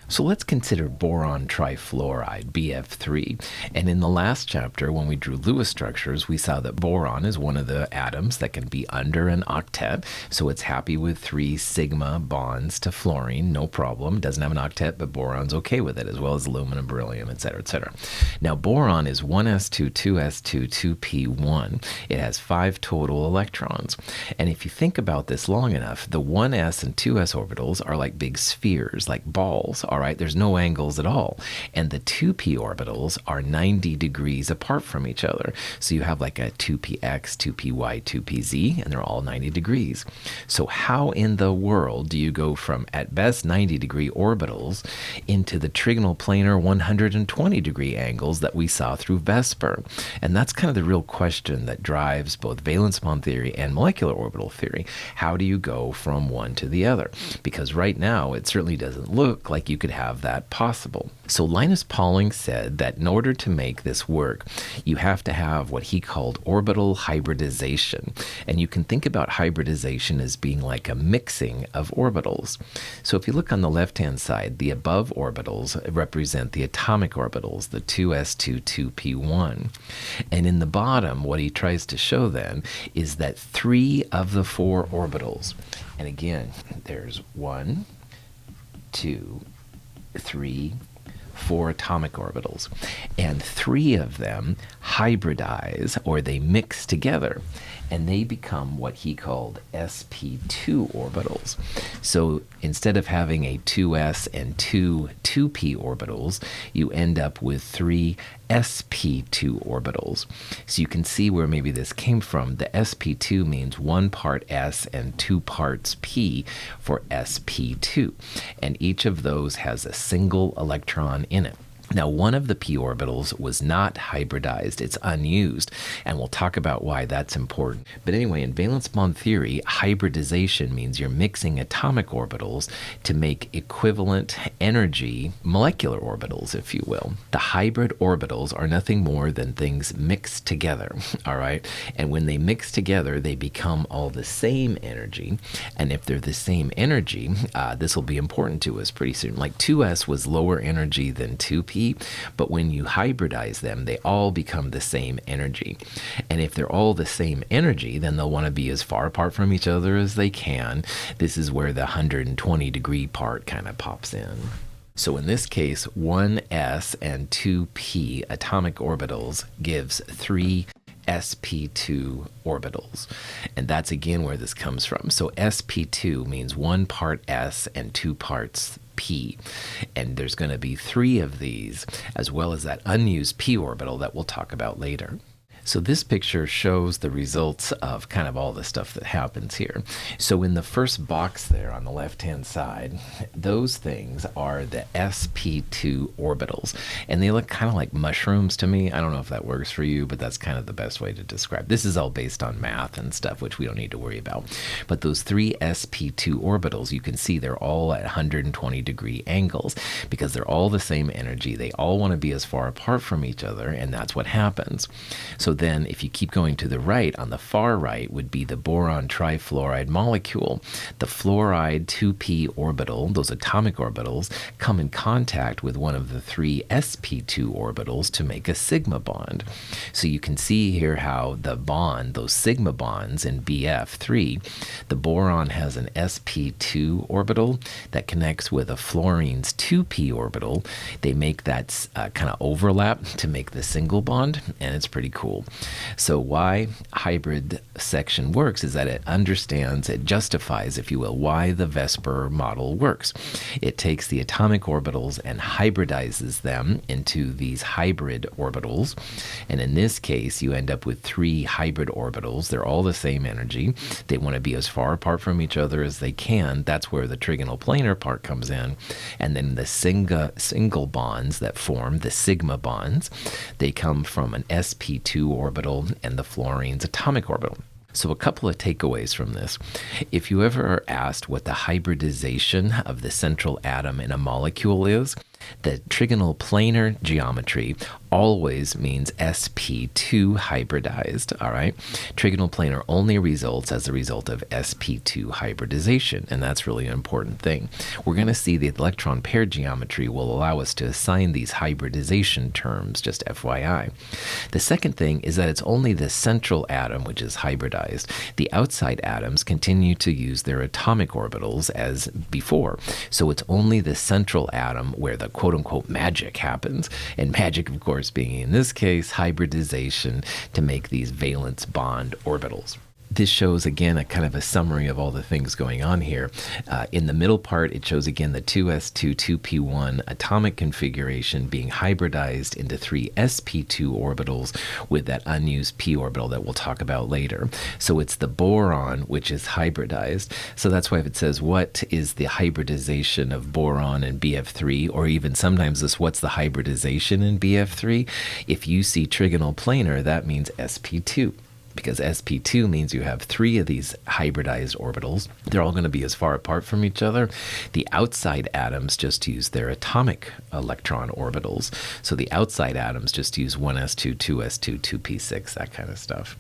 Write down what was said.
So let's consider boron trifluoride, BF3. And in the last chapter, when we drew Lewis structures, we saw that boron is one of the atoms that can be under an octet. So it's happy with 3 sigma bonds to fluorine, no problem. Doesn't have an octet, but boron's okay with it, as well as aluminum, beryllium, etc., etc. Now, boron is 1s2, 2s2, 2p1. It has 5 total electrons. And if you think about this long enough, the 1s and 2s orbitals are like big spheres, like balls. All right, there's no angles at all. And the 2p orbitals are 90 degrees apart from each other. So you have like a 2px, 2py, 2pz, and they're all 90 degrees. So how in the world do you go from, at best, 90-degree orbitals into the trigonal planar 120-degree angles that we saw through VSEPR? And that's kind of the real question that drives both valence bond theory and molecular orbital theory. How do you go from one to the other? Because right now, it certainly doesn't look like you could have that possible. So Linus Pauling said that in order to make this work, you have to have what he called orbital hybridization. And you can think about hybridization as being like a mixing of orbitals. So if you look on the left-hand side, the above orbitals represent the atomic orbitals, the 2s2, 2p1. And in the bottom, what he tries to show then is that 3 of the 4 orbitals, and again, there's 1, 2, 3, 4 atomic orbitals, and 3 of them hybridize, or they mix together, and they become what he called sp2 orbitals. So instead of having a 2s and 2p orbitals, you end up with 3 sp2 orbitals. So you can see where maybe this came from. The sp2 means 1 part s and 2 parts p for sp2. And each of those has a single electron in it. Now, one of the p orbitals was not hybridized. It's unused, and we'll talk about why that's important. But anyway, in valence bond theory, hybridization means you're mixing atomic orbitals to make equivalent energy molecular orbitals, if you will. The hybrid orbitals are nothing more than things mixed together, all right? And when they mix together, they become all the same energy. And if they're the same energy, this will be important to us pretty soon. Like 2s was lower energy than 2p, but when you hybridize them, they all become the same energy. And if they're all the same energy, then they'll want to be as far apart from each other as they can. This is where the 120-degree part kind of pops in. So in this case, 1s and 2p atomic orbitals gives 3 sp2 orbitals. And that's again where this comes from. So sp2 means 1 part s and 2 parts p. And there's going to be 3 of these, as well as that unused p orbital that we'll talk about later. So this picture shows the results of kind of all the stuff that happens here. So in the first box there on the left-hand side, those things are the sp2 orbitals. And they look kind of like mushrooms to me. I don't know if that works for you, but that's kind of the best way to describe. This is all based on math and stuff, which we don't need to worry about. But those 3 sp2 orbitals, you can see they're all at 120-degree angles because they're all the same energy. They all want to be as far apart from each other, and that's what happens. So then if you keep going to the right, on the far right would be the boron trifluoride molecule. The fluoride 2p orbital, those atomic orbitals, come in contact with one of the 3 sp2 orbitals to make a sigma bond. So you can see here how the bond, those sigma bonds in BF3, the boron has an sp2 orbital that connects with a fluorine's 2p orbital. They make that kind of overlap to make the single bond, and it's pretty cool. So why hybrid section works is that it understands, it justifies, if you will, why the VSEPR model works. It takes the atomic orbitals and hybridizes them into these hybrid orbitals. And in this case, you end up with 3 hybrid orbitals. They're all the same energy. They want to be as far apart from each other as they can. That's where the trigonal planar part comes in. And then the single bonds that form, the sigma bonds, they come from an sp2 orbital and the fluorine's atomic orbital. So a couple of takeaways from this. If you ever are asked what the hybridization of the central atom in a molecule is, The trigonal planar geometry always means sp2 hybridized, all right? Trigonal planar only results as a result of sp2 hybridization, and that's really an important thing. We're going to see the electron pair geometry will allow us to assign these hybridization terms, just FYI. The second thing is that it's only the central atom which is hybridized. The outside atoms continue to use their atomic orbitals as before, so it's only the central atom where the quote-unquote magic happens, and magic, of course, being in this case hybridization to make these valence bond orbitals. This shows, again, a kind of a summary of all the things going on here. In the middle part, it shows, again, the 2s2, 2p1 atomic configuration being hybridized into 3 sp2 orbitals with that unused p orbital that we'll talk about later. So it's the boron which is hybridized. So that's why if it says, what is the hybridization of boron in BF3, or even sometimes this, what's the hybridization in BF3? If you see trigonal planar, that means sp2. Because sp2 means you have 3 of these hybridized orbitals. They're all going to be as far apart from each other. The outside atoms just use their atomic electron orbitals. So the outside atoms just use 1s2, 2s2, 2p6, that kind of stuff.